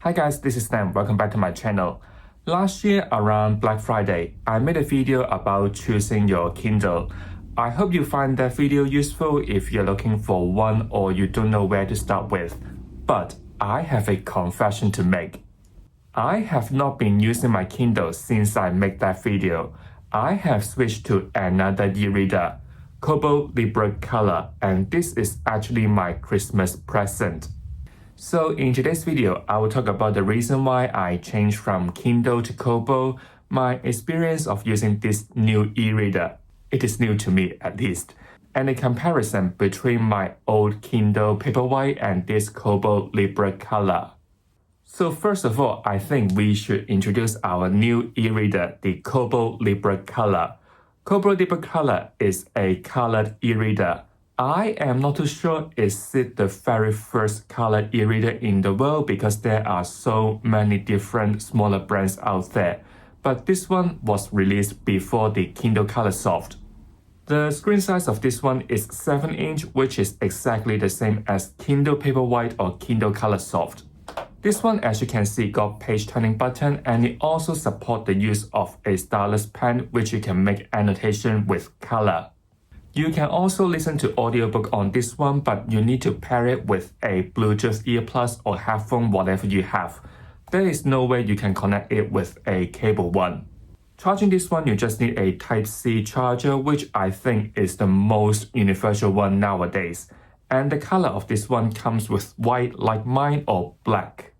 Hi guys, this is Sam. Welcome back to my channel. Last year around Black Friday, I made a video about choosing your Kindle. I hope you find that video useful if you're looking for one or you don't know where to start with. But I have a confession to make. I have not been using my Kindle since I made that video. I have switched to another e-reader, Kobo Libra Colour, and this is actually my Christmas present. So in today's video, I will talk about the reason why I changed from Kindle to Kobo, my experience of using this new e-reader. It is new to me at least, and a comparison between my old Kindle Paperwhite and this Kobo Libra Colour. So first of all, I think we should introduce our new e-reader, the Kobo Libra Colour. Kobo Libra Colour is a colored e-reader. I am not too sure is it the very first colored e-reader in the world because there are so many different smaller brands out there. But this one was released before the Kindle Colorsoft. The screen size of this one is 7-inch, which is exactly the same as Kindle Paperwhite or Kindle Colorsoft. This one, as you can see, got page turning button, and it also supports the use of a stylus pen, which you can make annotation with color. You can also listen to audiobook on this one, but you need to pair it with a Bluetooth earplug or headphone, whatever you have. There is no way you can connect it with a cable one. Charging this one, you just need a Type-C charger, which I think is the most universal one nowadays. And the color of this one comes with white like mine or black.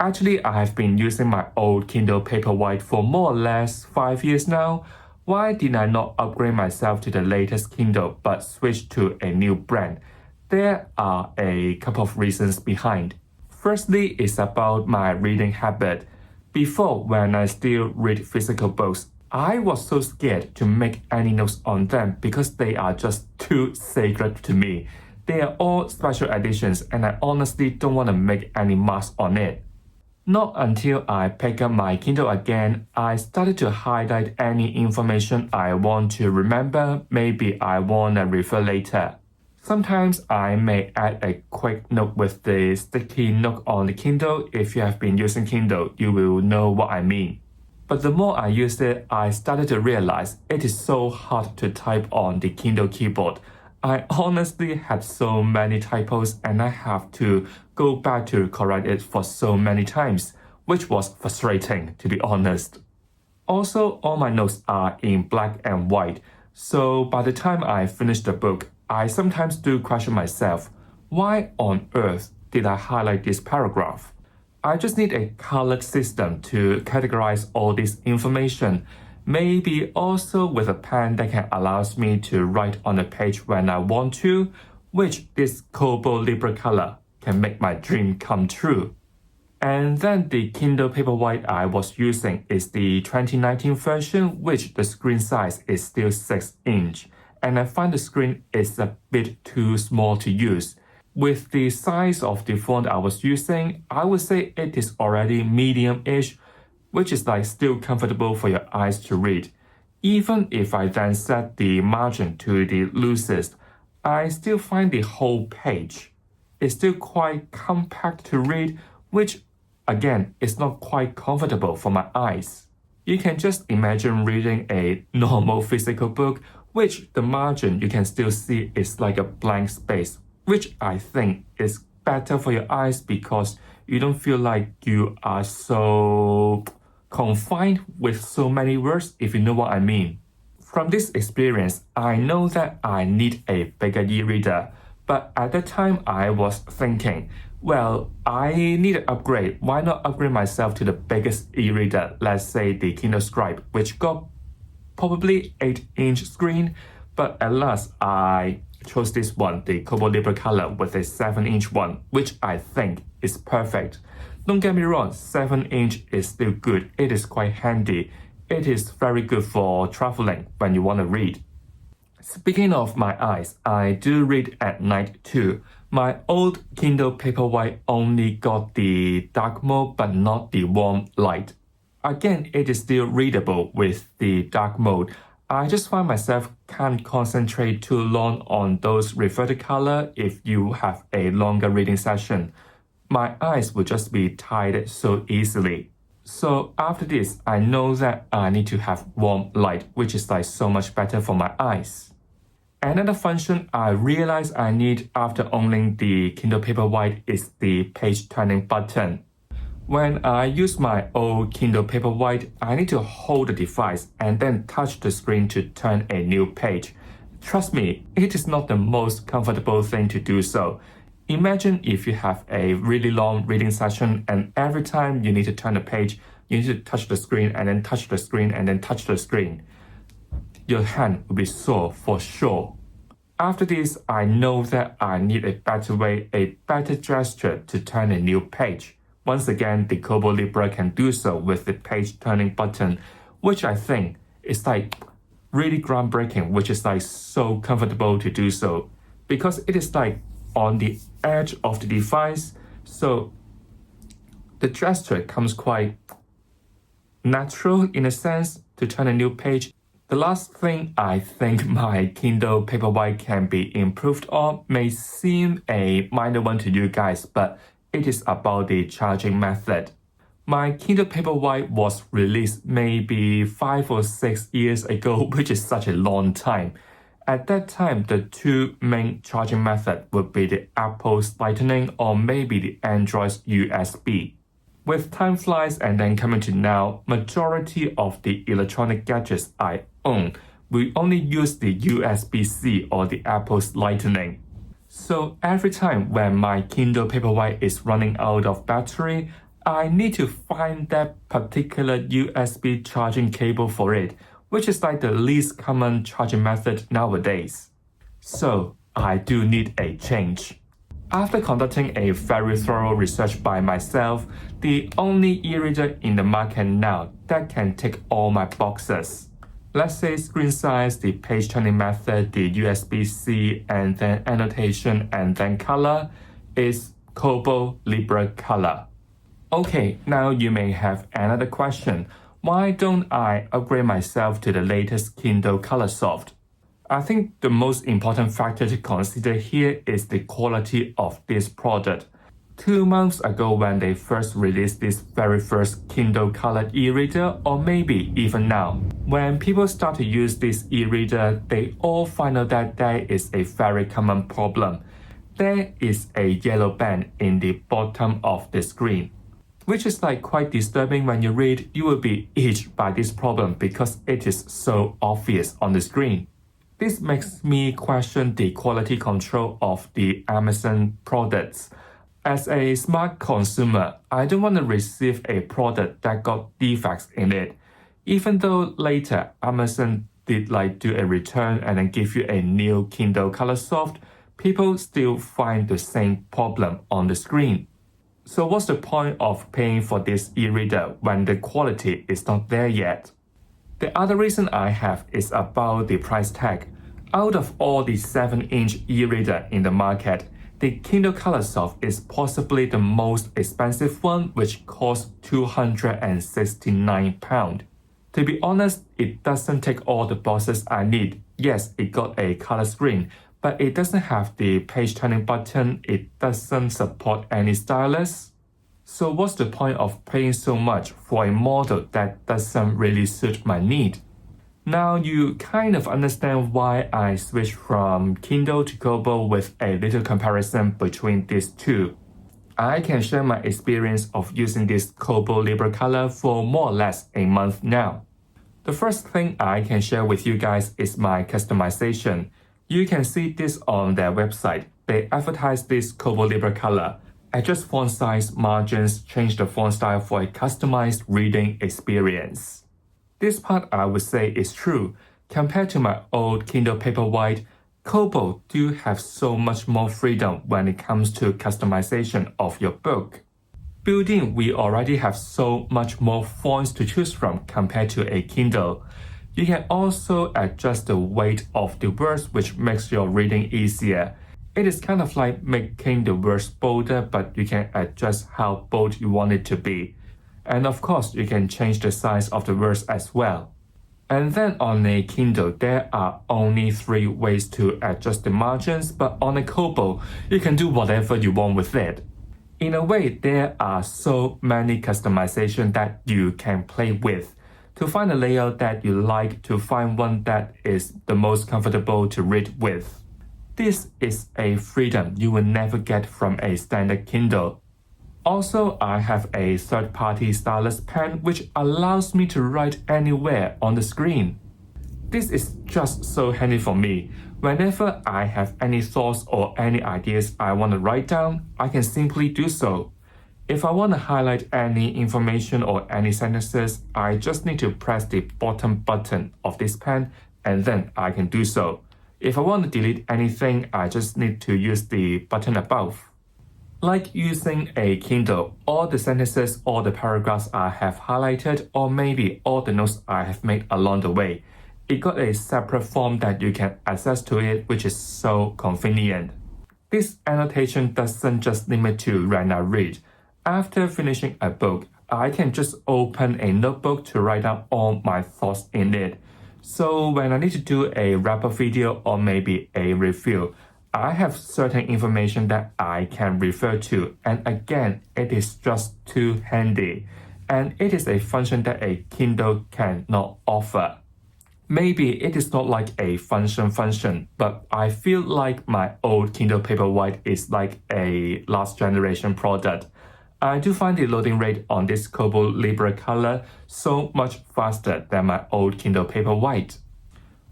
Actually, I have been using my old Kindle Paperwhite for more or less 5 years now. Why did I not upgrade myself to the latest Kindle but switch to a new brand? There are a couple of reasons behind. Firstly, it's about my reading habit. Before, when I still read physical books, I was so scared to make any notes on them because they are just too sacred to me. They are all special editions and I honestly don't want to make any marks on it. Not until I pick up my Kindle again, I started to highlight any information I want to remember, maybe I want to refer later. Sometimes I may add a quick note with the sticky note on the Kindle. If you have been using Kindle, you will know what I mean. But the more I used it, I started to realize it is so hard to type on the Kindle keyboard. I honestly had so many typos and I have to go back to correct it for so many times, which was frustrating to be honest. Also, all my notes are in black and white, so by the time I finish the book, I sometimes do question myself, why on earth did I highlight this paragraph? I just need a colored system to categorize all this information. Maybe also with a pen that can allows me to write on a page when I want to, which this Kobo Libra Colour can make my dream come true. And then the Kindle Paperwhite I was using is the 2019 version, which the screen size is still 6-inch, and I find the screen is a bit too small to use. With the size of the font I was using, I would say it is already medium-ish, which is like still comfortable for your eyes to read. Even if I then set the margin to the loosest, I still find the whole page is still quite compact to read, which again is not quite comfortable for my eyes. You can just imagine reading a normal physical book, which the margin you can still see is like a blank space, which I think is better for your eyes because you don't feel like you are so confined with so many words, if you know what I mean. From this experience, I know that I need a bigger e-reader, but at that time I was thinking, well, I need an upgrade. Why not upgrade myself to the biggest e-reader, let's say the Kindle Scribe, which got probably 8-inch screen, but at last I chose this one, the Kobo Libra Colour with a 7-inch one, which I think is perfect. Don't get me wrong, 7-inch is still good. It is quite handy. It is very good for traveling when you want to read. Speaking of my eyes, I do read at night too. My old Kindle Paperwhite only got the dark mode but not the warm light. Again, it is still readable with the dark mode. I just find myself can't concentrate too long on those reverted color if you have a longer reading session. my eyes would just be tired so easily. So after this, I know that I need to have warm light, which is like so much better for my eyes. Another function I realized I need after owning the Kindle Paperwhite is the page turning button. When I use my old Kindle Paperwhite, I need to hold the device and then touch the screen to turn a new page. Trust me, it is not the most comfortable thing to do so. Imagine if you have a really long reading session and every time you need to turn the page, you need to touch the screen and then touch the screen and then touch the screen. Your hand will be sore for sure. After this, I know that I need a better way, a better gesture to turn a new page. Once again, the Kobo Libra can do so with the page turning button, which I think is like really groundbreaking, which is like so comfortable to do so because it is like on the edge of the device, so the gesture comes quite natural in a sense to turn a new page. The last thing I think my Kindle Paperwhite can be improved on may seem a minor one to you guys, but it is about the charging method. My Kindle Paperwhite was released maybe 5 or 6 years ago, which is such a long time. At that time, the two main charging methods would be the Apple's Lightning or maybe the Android's USB. With time flies and then coming to now, majority of the electronic gadgets I own will only use the USB-C or the Apple's Lightning. So every time when my Kindle Paperwhite is running out of battery, I need to find that particular USB charging cable for it, which is like the least common charging method nowadays. So I do need a change. After conducting a very thorough research by myself, the only e-reader in the market now that can tick all my boxes, let's say screen size, the page turning method, the USB-C, and then annotation, and then color, is Kobo Libra Colour. Okay, now you may have another question. Why don't I upgrade myself to the latest Kindle Colorsoft? I think the most important factor to consider here is the quality of this product. 2 months ago when they first released this very first Kindle Color e-reader, or maybe even now, when people start to use this e-reader, they all find out that there is a very common problem. There is a yellow band in the bottom of the screen, which is like quite disturbing. When you read, you will be itched by this problem because it is so obvious on the screen. This makes me question the quality control of the Amazon products. As a smart consumer, I don't want to receive a product that got defects in it. Even though later Amazon did like do a return and then give you a new Kindle Colorsoft, people still find the same problem on the screen. So what's the point of paying for this e-reader when the quality is not there yet? The other reason I have is about the price tag. Out of all the 7-inch e-reader in the market, the Kindle Colorsoft is possibly the most expensive one, which costs £269. To be honest, it doesn't tick all the boxes I need. Yes, it got a color screen, but it doesn't have the page turning button, it doesn't support any stylus. So what's the point of paying so much for a model that doesn't really suit my need? Now you kind of understand why I switched from Kindle to Kobo with a little comparison between these two. I can share my experience of using this Kobo Libra Colour for more or less a month now. The first thing I can share with you guys is my customization. You can see this on their website. They advertise this Kobo Libra Colour. Adjust font size, margins, change the font style for a customized reading experience. This part I would say is true. Compared to my old Kindle Paperwhite, Kobo do have so much more freedom when it comes to customization of your book. Built-in, we already have so much more fonts to choose from compared to a Kindle. You can also adjust the weight of the words, which makes your reading easier. It is kind of like making the words bolder, but you can adjust how bold you want it to be. And of course, you can change the size of the words as well. And then on a Kindle, there are only 3 ways to adjust the margins, but on a Kobo, you can do whatever you want with it. In a way, there are so many customizations that you can play with to find a layout that you like, to find one that is the most comfortable to read with. This is a freedom you will never get from a standard Kindle. Also, I have a third-party stylus pen which allows me to write anywhere on the screen. This is just so handy for me. Whenever I have any thoughts or any ideas I want to write down, I can simply do so. If I want to highlight any information or any sentences, I just need to press the bottom button of this pen and then I can do so. If I want to delete anything, I just need to use the button above. Like using a Kindle, all the sentences or the paragraphs I have highlighted, or maybe all the notes I have made along the way, it got a separate form that you can access to it, which is so convenient. This annotation doesn't just limit to when I read. After finishing a book, I can just open a notebook to write down all my thoughts in it. So when I need to do a wrap-up video or maybe a review, I have certain information that I can refer to, and again, it is just too handy. And it is a function that a Kindle cannot offer. Maybe it is not like a function, but I feel like my old Kindle Paperwhite is like a last generation product. I do find the loading rate on this Kobo Libra Colour so much faster than my old Kindle Paperwhite.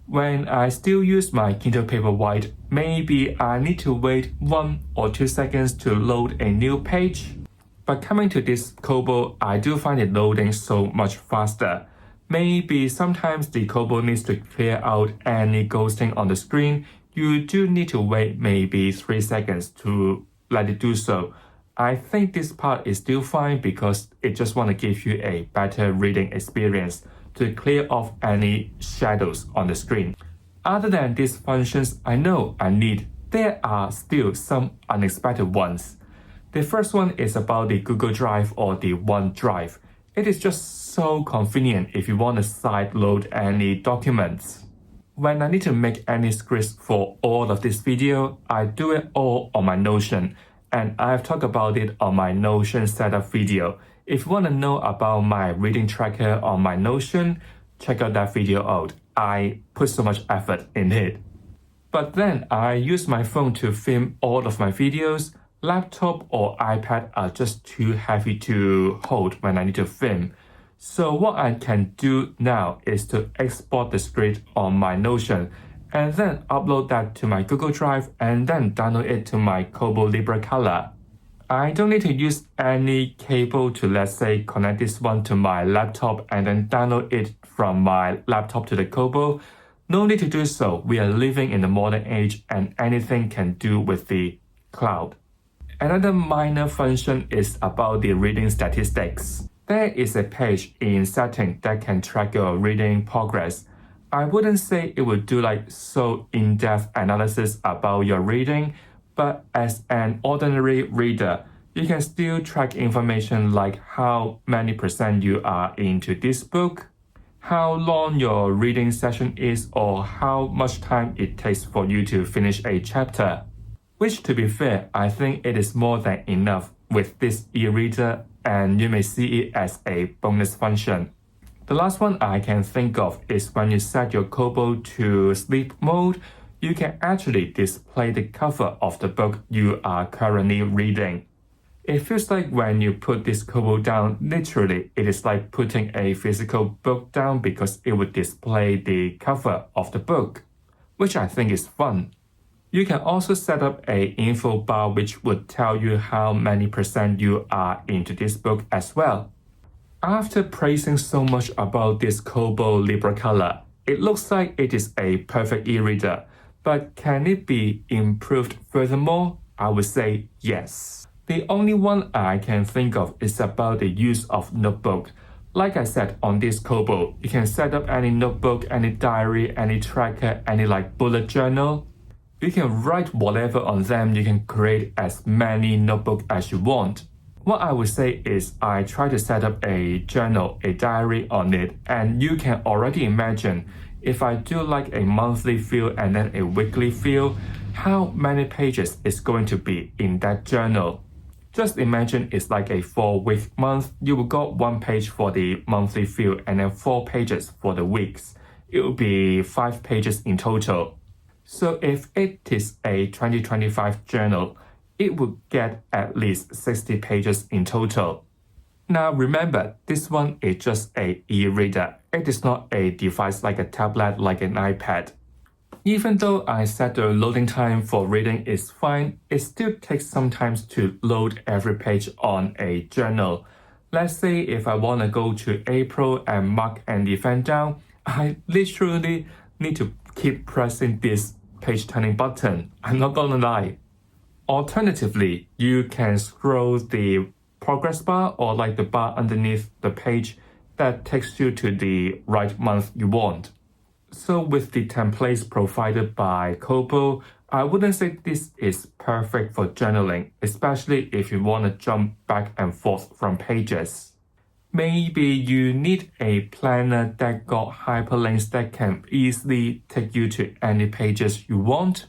When I still use my Kindle Paperwhite, maybe I need to wait 1 or 2 seconds to load a new page. But coming to this Kobo, I do find it loading so much faster. Maybe sometimes the Kobo needs to clear out any ghosting on the screen. You do need to wait maybe 3 seconds to let it do so. I think this part is still fine because it just want to give you a better reading experience to clear off any shadows on the screen. Other than these functions I know I need, there are still some unexpected ones. The first one is about the Google Drive or the OneDrive. It is just so convenient if you want to sideload any documents. When I need to make any scripts for all of this video, I do it all on my Notion, and I've talked about it on my Notion setup video. If you want to know about my reading tracker on my Notion, check out that video out. I put so much effort in it. But then I use my phone to film all of my videos. Laptop or iPad are just too heavy to hold when I need to film. So what I can do now is to export the script on my Notion and then upload that to my Google Drive and then download it to my Kobo Libra Colour. I don't need to use any cable to, let's say, connect this one to my laptop and then download it from my laptop to the Kobo. No need to do so. We are living in the modern age and anything can do with the cloud. Another minor function is about the reading statistics. There is a page in Settings that can track your reading progress. I wouldn't say it would do like so in-depth analysis about your reading, but as an ordinary reader, you can still track information like how many % you are into this book, how long your reading session is, or how much time it takes for you to finish a chapter. Which, to be fair, I think it is more than enough with this e-reader, and you may see it as a bonus function. The last one I can think of is when you set your Kobo to sleep mode, you can actually display the cover of the book you are currently reading. It feels like when you put this Kobo down, literally it is like putting a physical book down because it would display the cover of the book, which I think is fun. You can also set up an info bar which would tell you how many % you are into this book as well. After praising so much about this Kobo Libra Colour, it looks like it is a perfect e-reader. But can it be improved furthermore? I would say yes. The only one I can think of is about the use of notebook. Like I said, on this Kobo, you can set up any notebook, any diary, any tracker, any like bullet journal. You can write whatever on them. You can create as many notebooks as you want. What I would say is I try to set up a journal, a diary on it, and you can already imagine if I do like a monthly feel and then a weekly feel, how many pages is going to be in that journal. Just imagine it's like a 4-week month. You will got 1 page for the monthly view and then 4 pages for the weeks. It will be 5 pages in total. So if it is a 2025 journal, it would get at least 60 pages in total. Now remember, this one is just an e-reader. It is not a device like a tablet, like an iPad. Even though I said the loading time for reading is fine, it still takes some time to load every page on a journal. Let's say if I want to go to April and mark an event down, I literally need to keep pressing this page turning button. I'm not gonna lie. Alternatively, you can scroll the progress bar or like the bar underneath the page that takes you to the right month you want. So with the templates provided by Kobo, I wouldn't say this is perfect for journaling, especially if you want to jump back and forth from pages. Maybe you need a planner that got hyperlinks that can easily take you to any pages you want.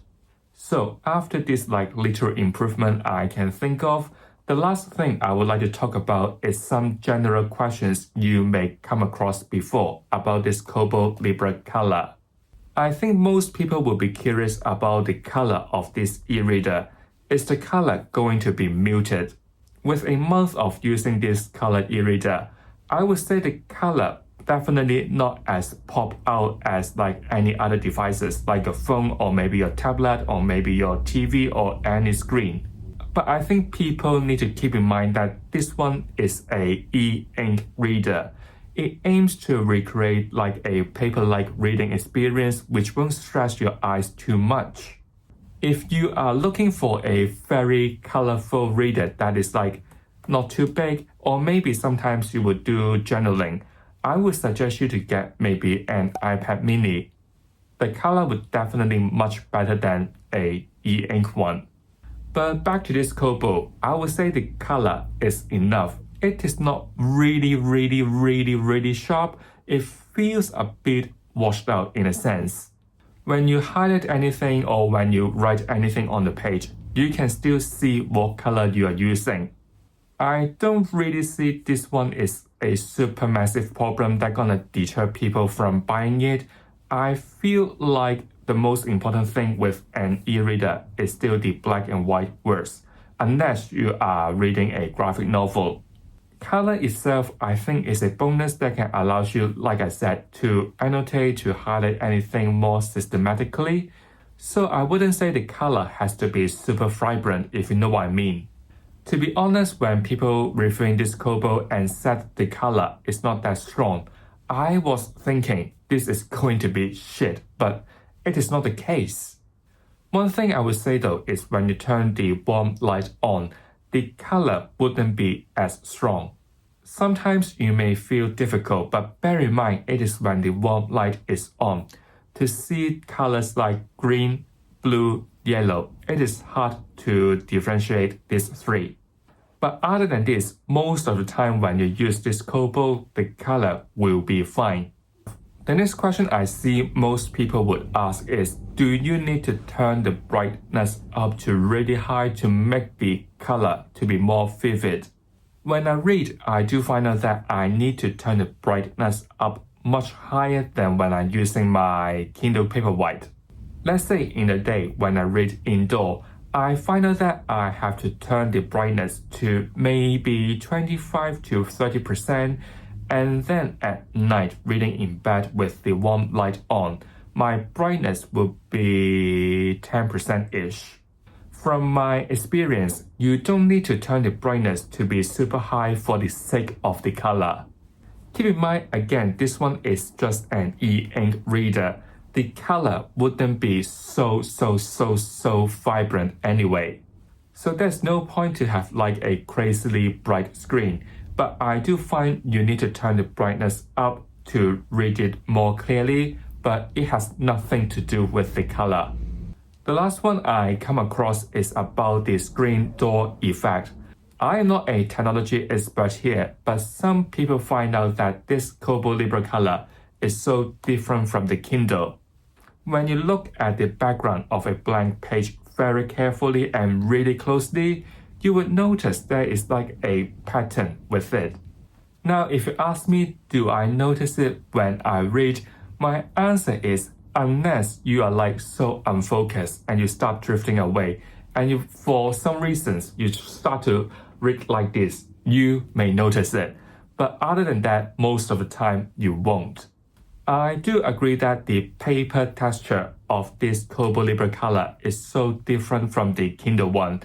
So after this little improvement I can think of, the last thing I would like to talk about is some general questions you may come across before about this Kobo Libra Colour. I think most people will be curious about the color of this e-reader. Is the color going to be muted? With a month of using this colored e-reader, I would say the color definitely not as pop out as like any other devices like a phone or maybe your tablet or maybe your TV or any screen. But I think people need to keep in mind that this one is a e-ink reader. It aims to recreate like a paper-like reading experience which won't stress your eyes too much. If you are looking for a very colorful reader that is like not too big, or maybe sometimes you would do journaling, I would suggest you to get maybe an iPad mini. The color would definitely much better than a e-ink one. But back to this Kobo, I would say the color is enough. It is not really sharp. It feels a bit washed out in a sense. When you highlight anything or when you write anything on the page, you can still see what color you are using. I don't really see this one is a super massive problem that's gonna deter people from buying it. I feel like the most important thing with an e-reader is still the black and white words, unless you are reading a graphic novel. Color itself, I think, is a bonus that can allow you, like I said, to annotate, to highlight anything more systematically. So I wouldn't say the color has to be super vibrant, if you know what I mean. To be honest, when people reviewing this Kobo and said the color is not that strong, I was thinking this is going to be shit, but it is not the case. One thing I would say though is when you turn the warm light on, the color wouldn't be as strong. Sometimes you may feel difficult, but bear in mind it is when the warm light is on. To see colors like green, blue, yellow, it is hard to differentiate these three. But other than this, most of the time when you use this Kobo, the color will be fine. The next question I see most people would ask is, do you need to turn the brightness up to really high to make the color to be more vivid? When I read, I do find out that I need to turn the brightness up much higher than when I'm using my Kindle Paperwhite. Let's say in the day when I read indoor, I find out that I have to turn the brightness to maybe 25 to 30%, and then at night reading in bed with the warm light on, my brightness will be 10%-ish. From my experience, you don't need to turn the brightness to be super high for the sake of the color. Keep in mind, again, this one is just an e-ink reader. The color wouldn't be so vibrant anyway. So there's no point to have like a crazily bright screen, but I do find you need to turn the brightness up to read it more clearly, but it has nothing to do with the color. The last one I come across is about the screen door effect. I am not a technology expert here, but some people find out that this Kobo Libra Colour is so different from the Kindle. When you look at the background of a blank page very carefully and really closely, you would notice there is like a pattern with it. Now, if you ask me, do I notice it when I read? My answer is unless you are like so unfocused and you start drifting away and you, for some reasons, you start to read like this, you may notice it. But other than that, most of the time, you won't. I do agree that the paper texture of this Kobo Libra Colour is so different from the Kindle one.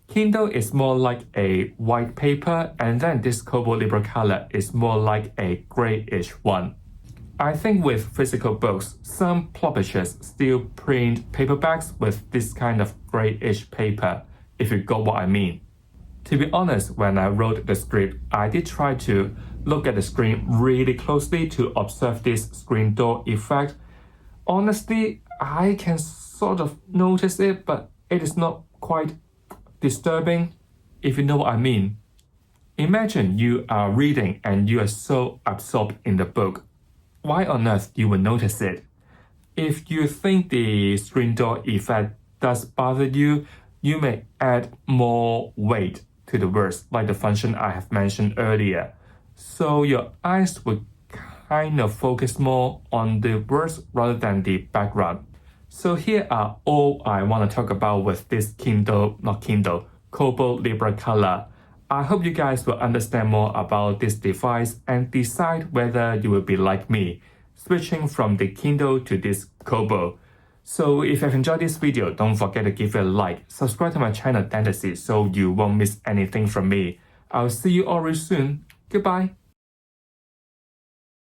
Kindle is more like a white paper, and then this Kobo Libra Colour is more like a grayish one. I think with physical books, some publishers still print paperbacks with this kind of grayish paper, if you got what I mean. To be honest, when I wrote the script, I did try to look at the screen really closely to observe this screen door effect. Honestly, I can sort of notice it, but it is not quite disturbing, if you know what I mean. Imagine you are reading and you are so absorbed in the book. Why on earth you will notice it? If you think the screen door effect does bother you, you may add more weight to the words, like the function I have mentioned earlier. So your eyes will kind of focus more on the words rather than the background. So here are all I want to talk about with this Kobo Libra Colour. I hope you guys will understand more about this device and decide whether you will be like me, switching from the Kindle to this Kobo. So if you've enjoyed this video, don't forget to give it a like, subscribe to my channel Fantasy so you won't miss anything from me. I'll see you all real soon. Goodbye.